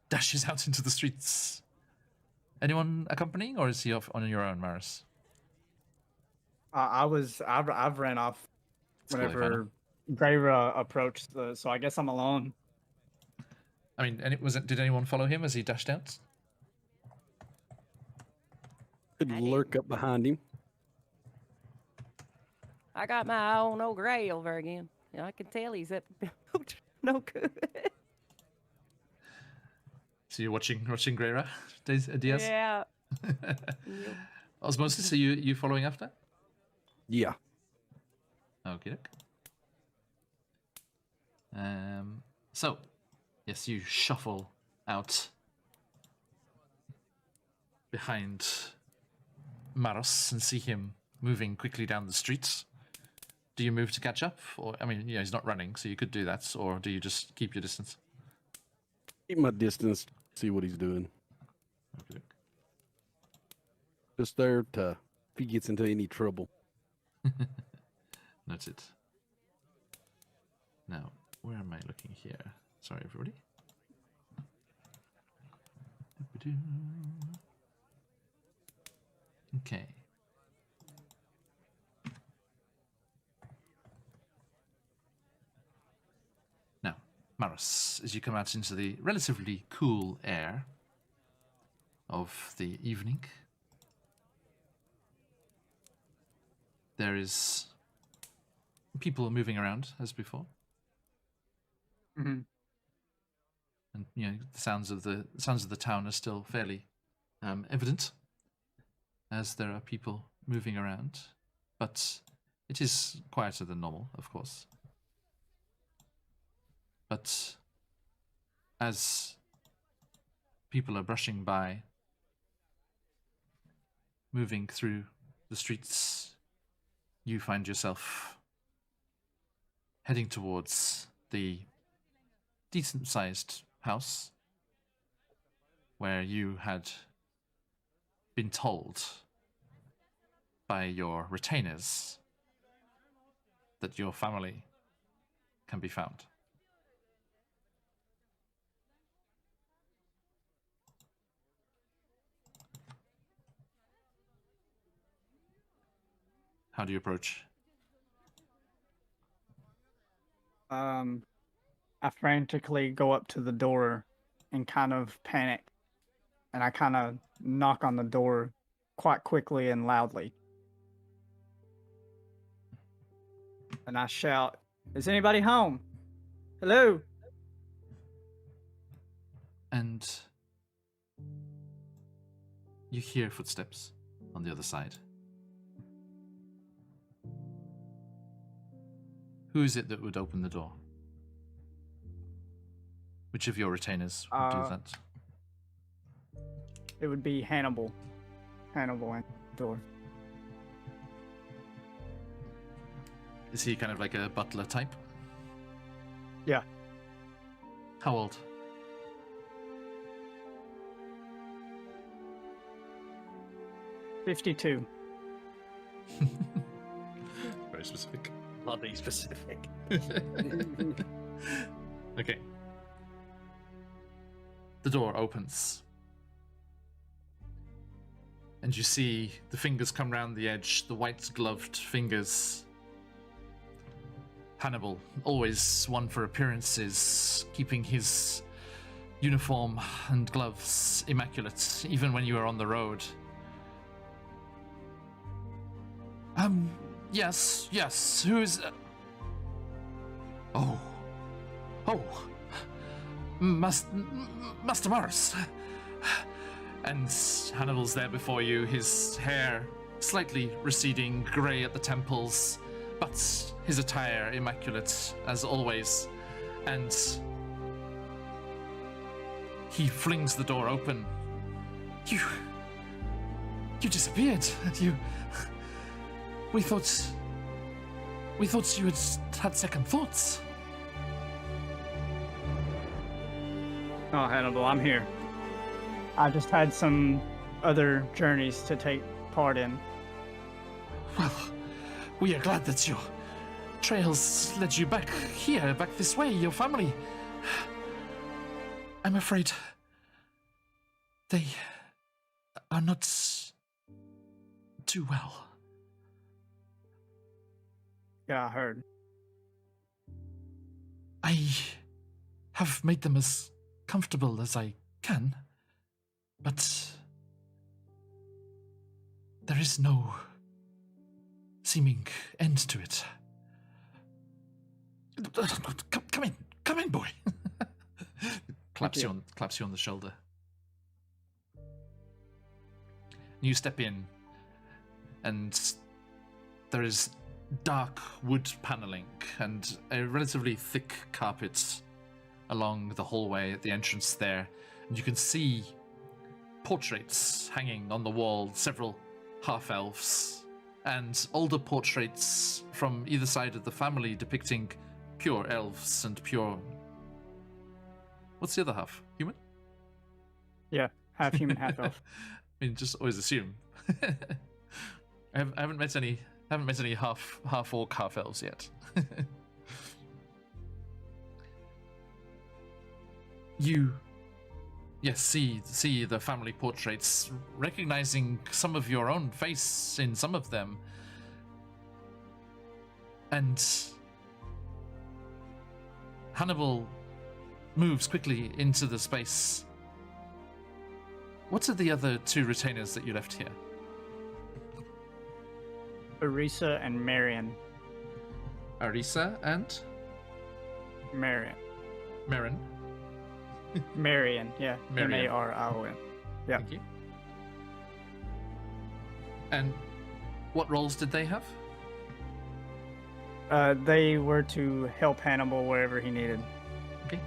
dashes out into the streets. Anyone accompanying, or is he off on your own, Marros? I've ran off It's cool, whenever Greyra approached, so I guess I'm alone. I mean, did anyone follow him as he dashed out? Could lurk up behind him. I got my eye on old Gray over again. You know, I can tell he's up no good. So you're watching Greyra, Diaz? Yeah. Osmosis, are you following after? Yeah. Okay. So, yes, you shuffle out behind Marros and see him moving quickly down the streets. Do you move to catch up? Or, I mean, he's not running, so you could do that. Or do you just keep your distance? Keep my distance, see what he's doing. Okay. Just there to, if he gets into any trouble. That's it. Now, where am I looking here? Sorry, everybody. Okay. Now, Marros, as you come out into the relatively cool air of the evening, there is people are moving around as before. Mm-hmm. And the sounds of the town are still fairly evident, as there are people moving around, but it is quieter than normal, of course. But as people are brushing by, moving through the streets, you find yourself heading towards the decent-sized house where you had been told by your retainers that your family can be found. How do you approach? I frantically go up to the door and kind of panic, and I kind of knock on the door quite quickly and loudly. And I shout, "Is anybody home? Hello?" And you hear footsteps on the other side. Who is it that would open the door? Which of your retainers would do that? It would be Hannibal. Hannibal and the door. Is he kind of like a butler type? Yeah. How old? "52. Very specific. Bloody specific. Okay. The door opens. And you see the fingers come round the edge, the white-gloved fingers. Hannibal, always one for appearances, keeping his uniform and gloves immaculate, even when you are on the road. Yes, who is... Oh, Master Marros. And Hannibal's there before you, his hair slightly receding, grey at the temples, but his attire immaculate as always. And he flings the door open. You disappeared. We thought you had second thoughts. Oh, Hannibal, I'm here. I just had some other journeys to take part in. Well, we are glad that your trails led you back here, back this way, your family. I'm afraid They are not too well. Yeah, I heard. I have made them as comfortable as I can, but there is no seeming end to it. Come in, boy. claps you on the shoulder. You step in, and there is dark wood paneling and a relatively thick carpet along the hallway at the entrance there. And you can see portraits hanging on the wall, several half-elves, and older portraits from either side of the family depicting pure elves and pure... What's the other half? Human? Yeah, half human, half elf. I mean, just always assume. I haven't met any half orc, half elves yet. You, yes, see the family portraits, recognizing some of your own face in some of them, and Hannibal moves quickly into the space. What are the other two retainers that you left here? Arisa and Marion. Arisa and Marion. Marin. Marion, yeah. Marion. Marion. Yeah. Thank you. And what roles did they have? They were to help Hannibal wherever he needed. Okay.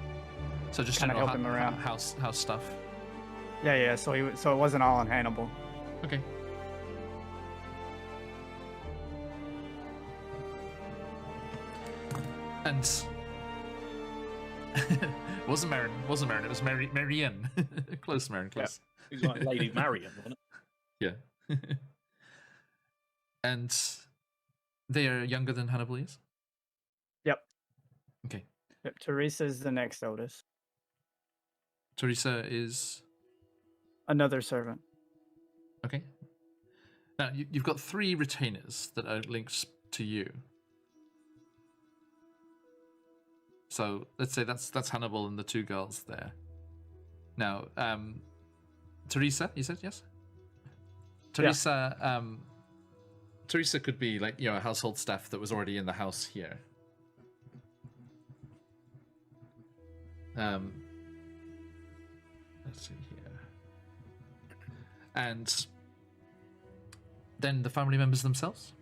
So just Kinda general help him around. house stuff. Yeah. So it wasn't all on Hannibal. Okay. And wasn't Marin. It was Marianne. Close, Marin. Close. It was like Lady Marion, wasn't it? Yeah. And they are younger than Hannibal is? Yep. Okay. Yep. Teresa's the next oldest. Teresa is... Another servant. Okay. Now, you've got 3 retainers that are linked to you. So, let's say that's Hannibal and the 2 girls there. Now, Teresa, you said yes? Teresa, Teresa could be like, a household staff that was already in the house here. Let's see here. And then the family members themselves?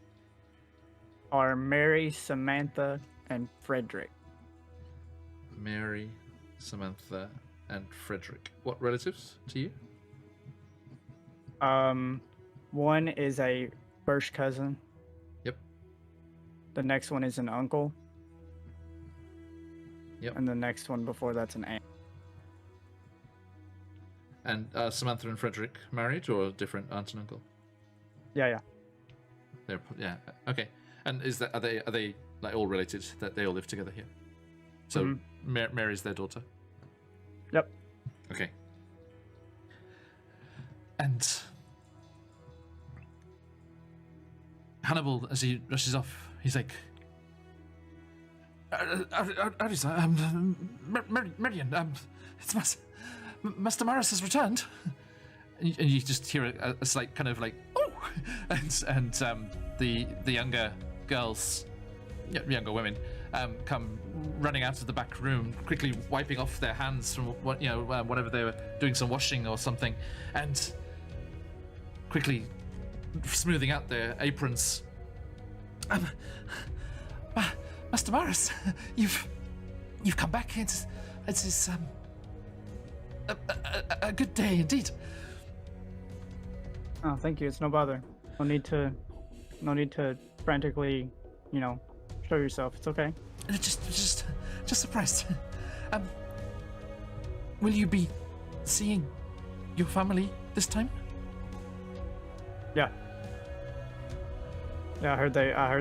Are Mary, Samantha, and Frederick. Mary, Samantha, and Frederick. What relatives to you? One is a first cousin. Yep. The next one is an uncle. Yep. And the next one before that's an aunt. And Samantha and Frederick married or different aunt and uncle? Yeah. Yeah. Okay. And are they like all related? That they all live together here? So Mary's their daughter. Yep. Okay. And Hannibal, as he rushes off, he's like, Arisa, Marion, it's Master Marros has returned. And you just hear a slight kind of like, oh! And the younger girls, younger women, come running out of the back room, quickly wiping off their hands from whatever they were doing, some washing or something, and quickly smoothing out their aprons. Master Marros, you've come back. It's a good day indeed. Oh, thank you. It's no bother. No need to frantically, show yourself. It's okay. Just surprised. Will you be seeing your family this time? Yeah. Yeah, I heard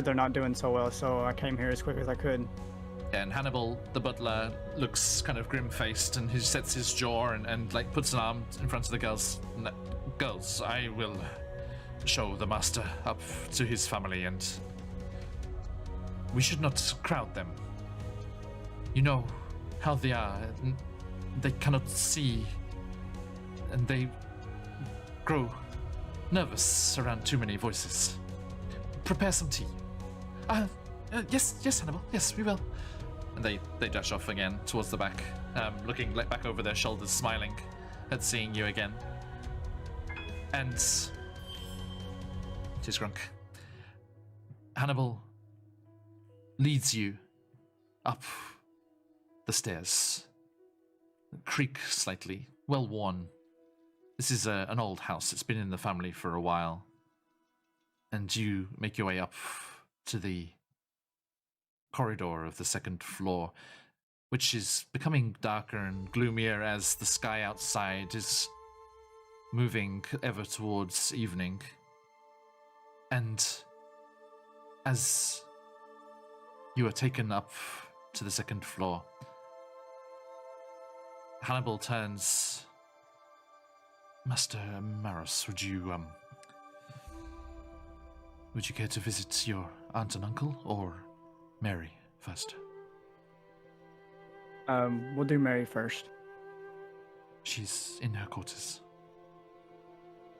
they're not doing so well, so I came here as quick as I could. And Hannibal, the butler, looks kind of grim-faced, and he sets his jaw and like puts an arm in front of the girls. Girls, I will show the master up to his family, and we should not crowd them. You know how they are. They cannot see, and they grow nervous around too many voices. Prepare some tea. Yes, Hannibal. Yes, we will. And they dash off again towards the back, looking like back over their shoulders, smiling at seeing you again. And tis Grunk. Hannibal leads you up the stairs. Creak slightly, well worn. This is an old house. It's been in the family for a while. And you make your way up to the corridor of the second floor, which is becoming darker and gloomier as the sky outside is moving ever towards evening. And as you are taken up to the second floor, Hannibal turns. Master Marros, would you care to visit your aunt and uncle, or Mary first? We'll do Mary first. She's in her quarters.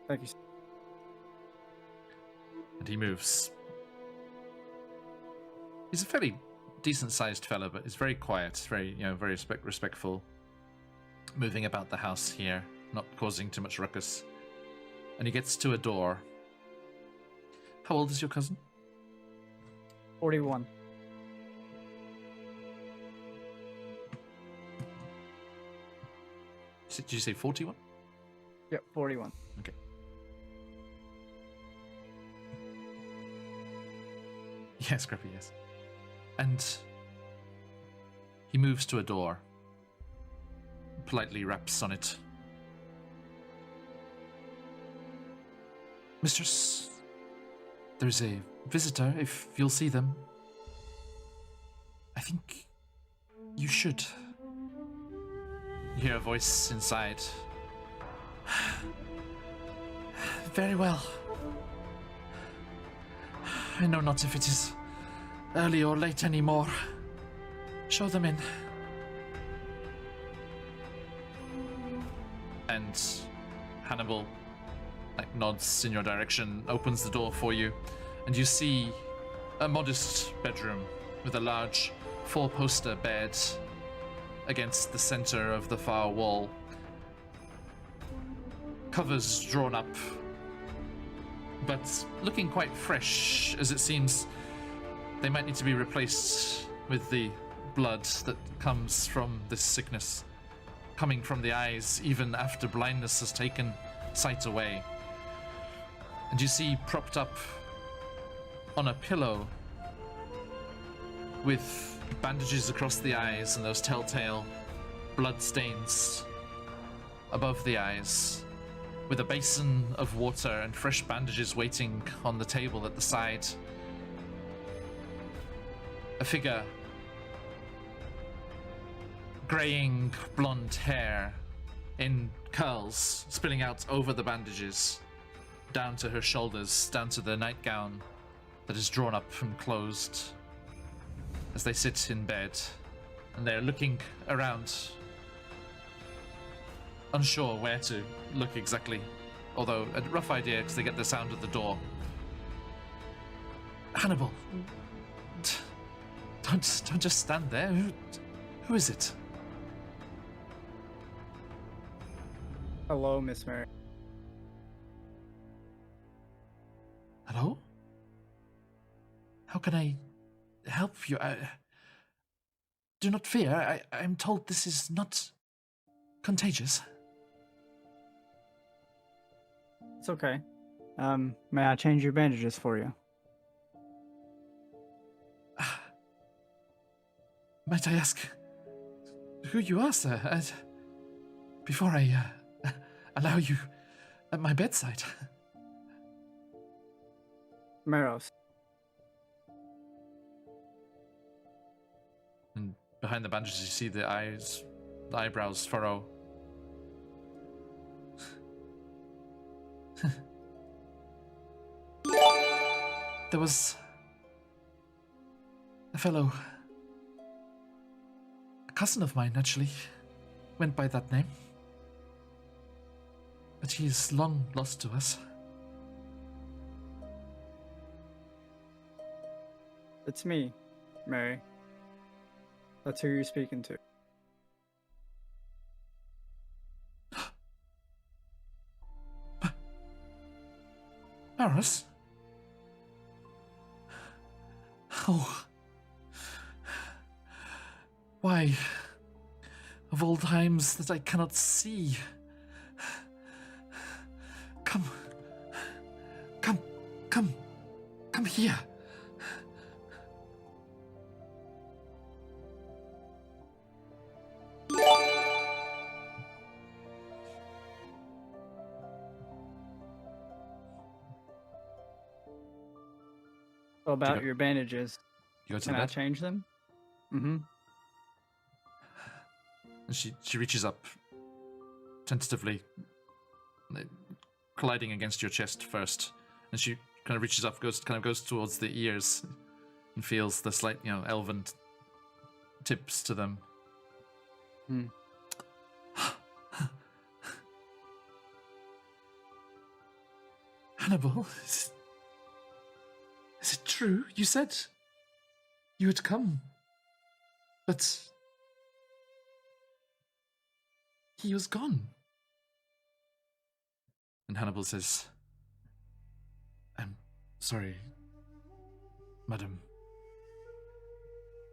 Thank you. And he moves. He's a fairly decent-sized fella, but he's very quiet, very respectful, moving about the house here, not causing too much ruckus. And he gets to a door. How old is your cousin? 41. Did you say 41? Yep, 41. Okay. Yeah, Scrappy, yes. And he moves to a door, politely raps on it. Mistress, there's a visitor, if you'll see them. I think you should. You hear a voice inside. Very well. I know not if it is early or late anymore. Show them in. And Hannibal nods in your direction, opens the door for you, and you see a modest bedroom with a large four-poster bed against the center of the far wall. Covers drawn up, but looking quite fresh, as it seems they might need to be replaced with the blood that comes from this sickness, coming from the eyes even after blindness has taken sight away. And you see propped up on a pillow with bandages across the eyes and those telltale blood stains above the eyes, with a basin of water and fresh bandages waiting on the table at the side. A figure, graying blonde hair in curls spilling out over the bandages, down to her shoulders, down to the nightgown that is drawn up and closed, as they sit in bed, and they're looking around, unsure where to look exactly, although a rough idea because they get the sound of the door. Hannibal, don't just stand there. Who is it? Hello, Miss Mary. Hello? How can I help you? Do not fear. I'm told this is not contagious. It's okay. May I change your bandages for you? Might I ask who you are, sir? Before I allow you at my bedside. Marros. And behind the bandages, you see the eyebrows furrow. There was a fellow, a cousin of mine actually, went by that name. But he is long lost to us. It's me, Mary. That's who you're speaking to. Marros? Oh. Why, of all times that I cannot see. Come here. So about your bandages, You go to can the I bed, change them? Mm-hmm. and she reaches up, tentatively, colliding against your chest first, and she kind of reaches up, goes towards the ears, and feels the slight, elven tips to them. Hmm. Hannibal, is it true? You said you had come, but he was gone. And Hannibal says, I'm sorry, madam.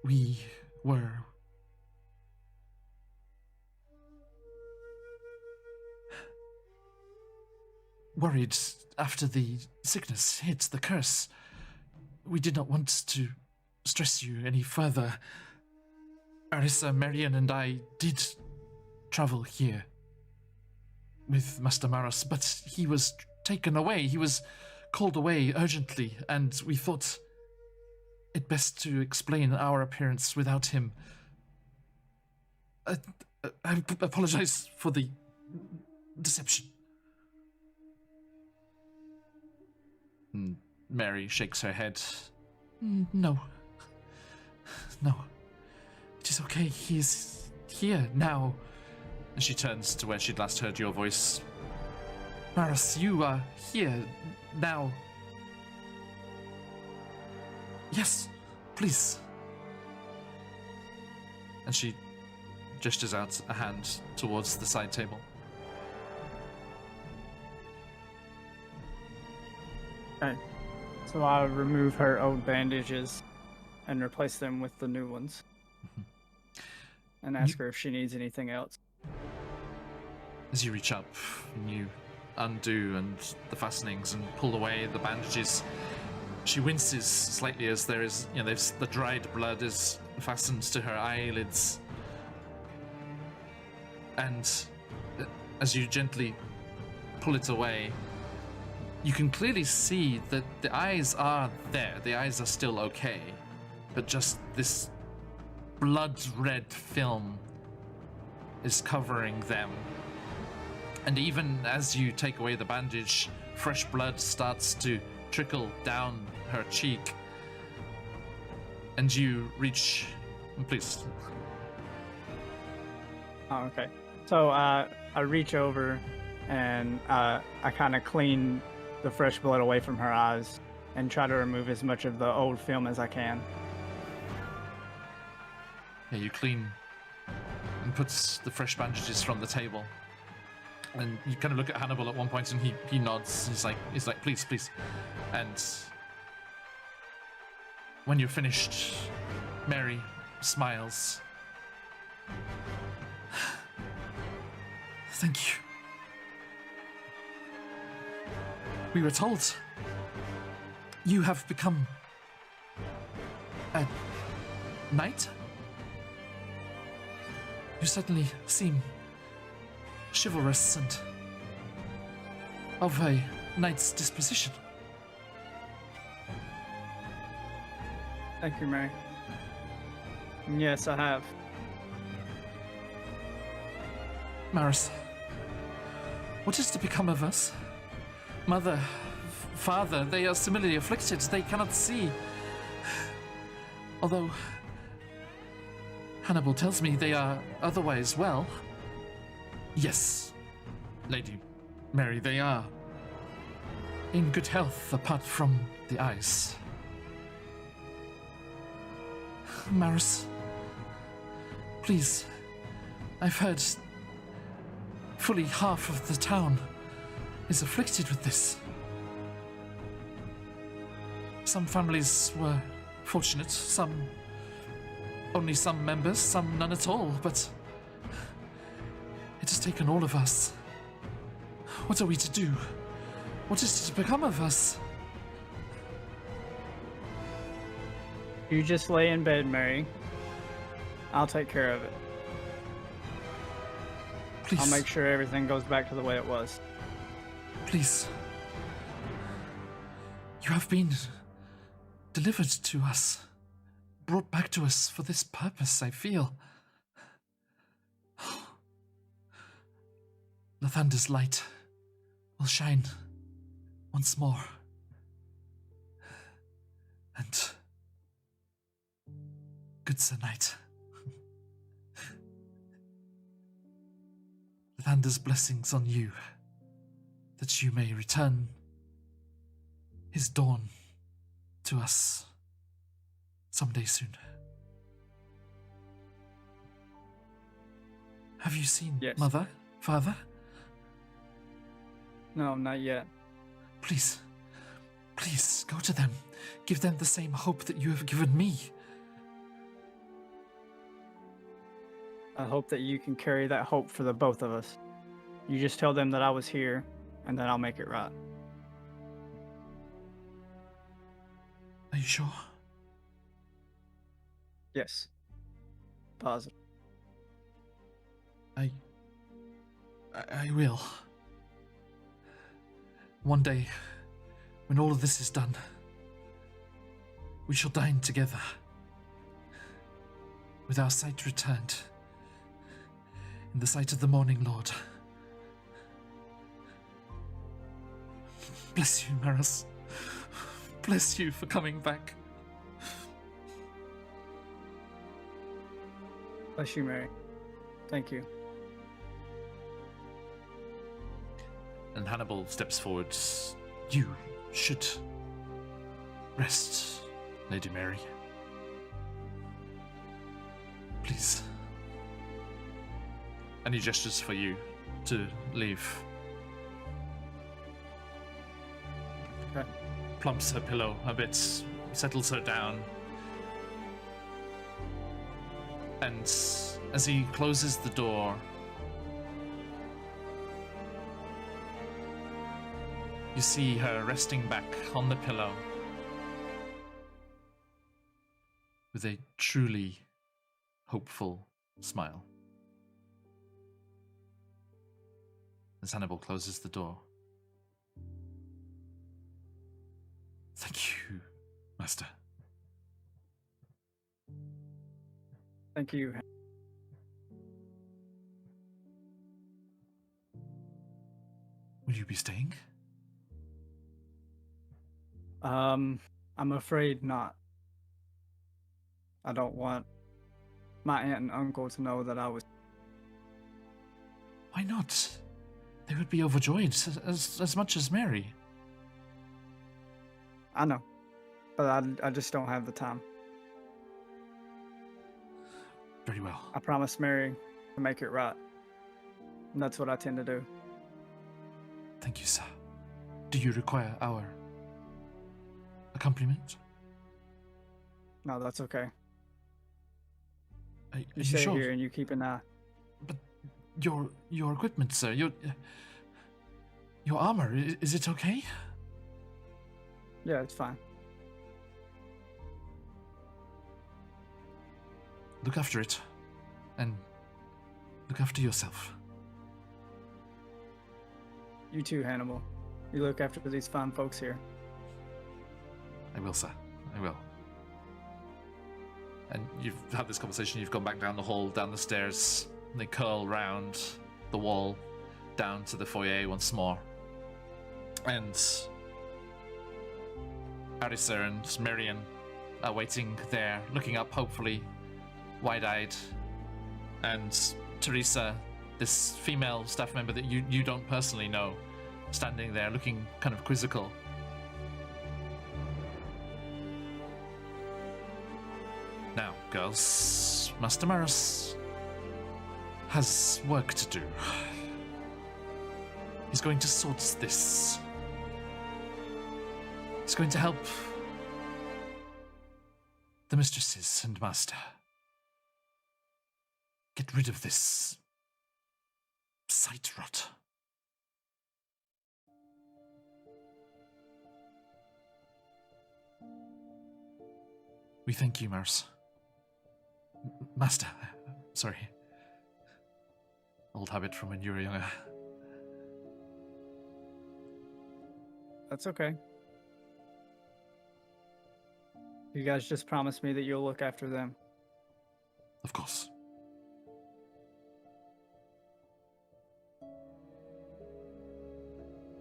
We were worried after the sickness hit, the curse. We did not want to stress you any further. Arissa, Marion, and I did travel here with Master Marros, but he was taken away. He was called away urgently, and we thought it best to explain our appearance without him. I apologize for the deception. Mary shakes her head. No. It is okay. He is here now. And she turns to where she'd last heard your voice. Marros, you are here now. Yes, please. And she gestures out a hand towards the side table. Okay. So I'll remove her old bandages and replace them with the new ones. And ask her if she needs anything else. As you reach up and you undo and the fastenings and pull away the bandages, she winces slightly as there is, the dried blood is fastened to her eyelids. And as you gently pull it away, you can clearly see that the eyes are there. The eyes are still okay, but just this blood-red film is covering them. And even as you take away the bandage, fresh blood starts to trickle down her cheek. And you reach... Please. Oh, okay. So I reach over and I kind of clean the fresh blood away from her eyes and try to remove as much of the old film as I can. Yeah, you clean and puts the fresh bandages from the table. And you kind of look at Hannibal at one point and he nods. He's like, please. And when you're finished, Mary smiles. Thank you. We were told you have become a knight. You certainly seem chivalrous and of a knight's disposition. Thank you, Mary. Yes, I have. Marros, what is to become of us? Mother, father, they are similarly afflicted. They cannot see. Although Hannibal tells me they are otherwise well. Yes, Lady Mary, they are in good health apart from the eyes. Marros, please, I've heard fully half of the town is afflicted with this. Some families were fortunate, only some members, some none at all, but it has taken all of us. What are we to do? What is to become of us? You just lay in bed, Mary. I'll take care of it. Please. I'll make sure everything goes back to the way it was. Please. You have been delivered to us, brought back to us for this purpose, I feel. Lathander's light will shine once more. And good Sir Knight. Lathander's blessings on you, that you may return his dawn to us someday soon. Have you seen Yes. Mother, Father? No, not yet. Please, please go to them. Give them the same hope that you have given me. I hope that you can carry that hope for the both of us. You just tell them that I was here, and then I'll make it right. Are you sure? Yes. Positive. I will. One day, when all of this is done, we shall dine together, with our sight returned, in the sight of the Morning Lord. Bless you, Marros. Bless you for coming back. Bless you, Mary. Thank you. And Hannibal steps forward. You should rest, Lady Mary. Please. And he gestures for you to leave. Okay. Plumps her pillow a bit, settles her down. And as he closes the door, you see her resting back on the pillow with a truly hopeful smile. As Hannibal closes the door. Thank you, Master. Thank you. Will you be staying? I'm afraid not. I don't want my aunt and uncle to know that I was. Why not? They would be overjoyed as much as Mary. I know, but I just don't have the time. Very well. I promised Mary to make it right, and that's what I tend to do. Thank you, sir. Do you require our accompaniment? No, that's okay. Are You you stay sure? here and you keep an eye. But your equipment, sir. Your armor. Is it okay? Yeah, it's fine. Look after it, and look after yourself. You too, Hannibal. You look after these fine folks here. I will, sir. I will. And you've had this conversation, you've gone back down the hall, down the stairs, and they curl round the the wall down to the foyer once more. And Arisa and Miriam are waiting there, looking up, hopefully, wide-eyed. And Teresa, this female staff member that you don't personally know, standing there looking kind of quizzical. Now, girls, Master Marros has work to do. He's going to sort this. He's going to help the mistresses and master get rid of this sight rot. We thank you, Marros. Master, sorry. Old habit from when you were younger. That's okay. You guys just promised me that you'll look after them. Of course.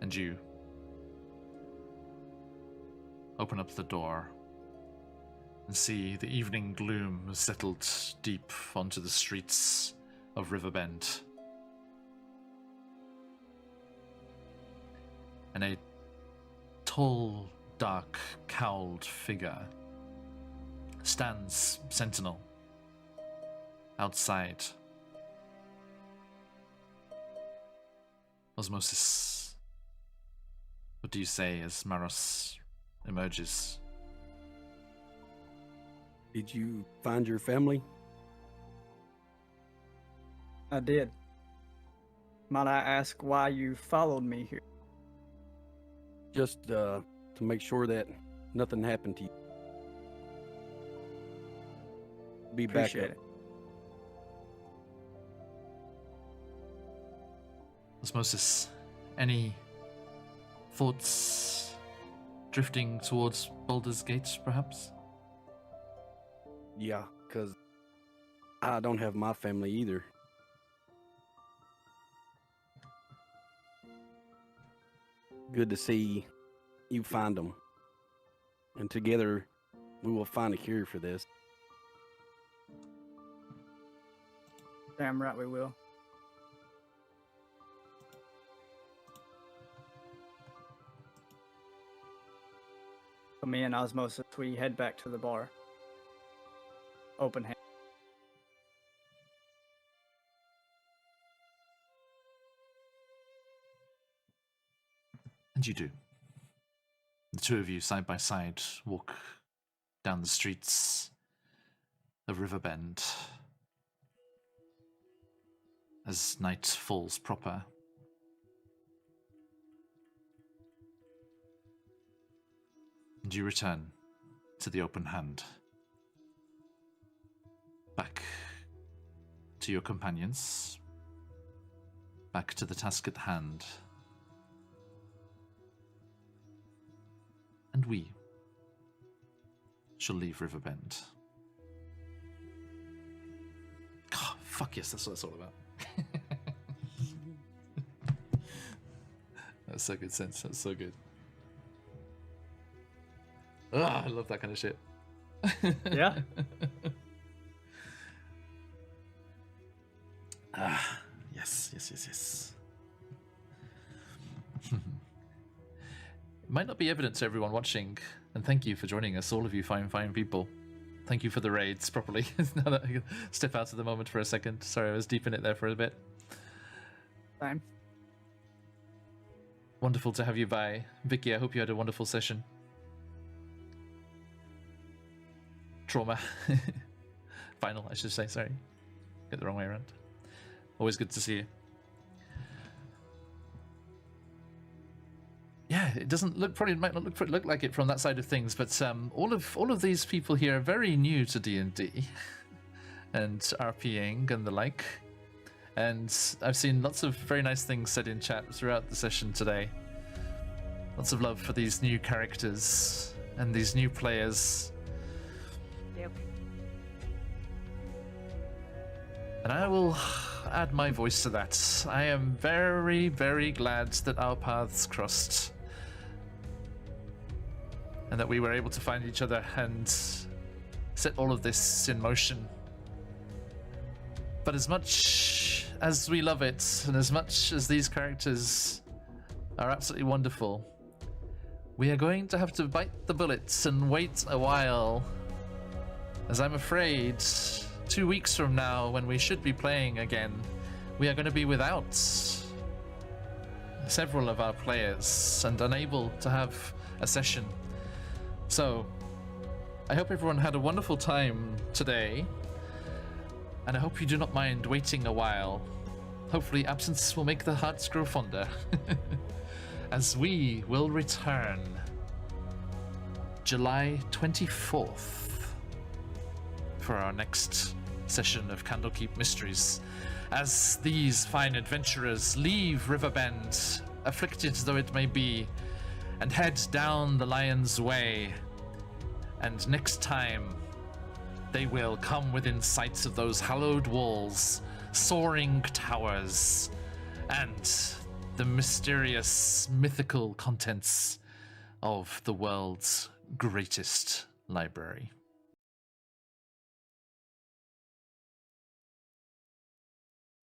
And you open up the door and see the evening gloom has settled deep onto the streets of Riverbend. And a tall, dark, cowled figure stands sentinel outside. Osmosis, what do you say as Marros emerges? Did you find your family? I did. Might I ask why you followed me here? Just to make sure that nothing happened to you. Be back. Appreciate it. Osmosis, any thoughts drifting towards Baldur's Gate, perhaps? Yeah, because I don't have my family either. Good to see you find them. And together, we will find a cure for this. Damn right we will. So me and Osmosis, we head back to the bar. Open hand. And you do. The two of you, side by side, walk down the streets of Riverbend as night falls proper. And you return to the open hand. Back to your companions. Back to the task at hand. And we shall leave Riverbend. Oh, fuck yes, that's what it's all about. That's so good sense, that's so good. Ah, I love that kind of shit. Yeah. Ah, yes. It might not be evident to everyone watching, and thank you for joining us, all of you fine people. Thank you for the raids properly. Now that I can step out of the moment for a second. Sorry, I was deep in it there for a bit. Time. Wonderful to have you by. Vicky, I hope you had a wonderful session. Trauma. Final, I should say, sorry. Get the wrong way around. Always good to see you. Yeah, it doesn't look, probably might not look like it from that side of things, but all of these people here are very new to D&D and RPing and the like. And I've seen lots of very nice things said in chat throughout the session today. Lots of love for these new characters and these new players. Yep. And I will add my voice to that. I am very, very glad that our paths crossed. And that we were able to find each other and set all of this in motion. But as much as we love it, and as much as these characters are absolutely wonderful, we are going to have to bite the bullets and wait a while. As I'm afraid, 2 weeks from now, when we should be playing again, we are going to be without several of our players and unable to have a session. So, I hope everyone had a wonderful time today, and I hope you do not mind waiting a while. Hopefully absence will make the hearts grow fonder, as we will return July 24th for our next session of Candlekeep Mysteries, as these fine adventurers leave Riverbend, afflicted though it may be, and head down the Lion's Way. And next time, they will come within sight of those hallowed walls, soaring towers, and the mysterious, mythical contents of the world's greatest library.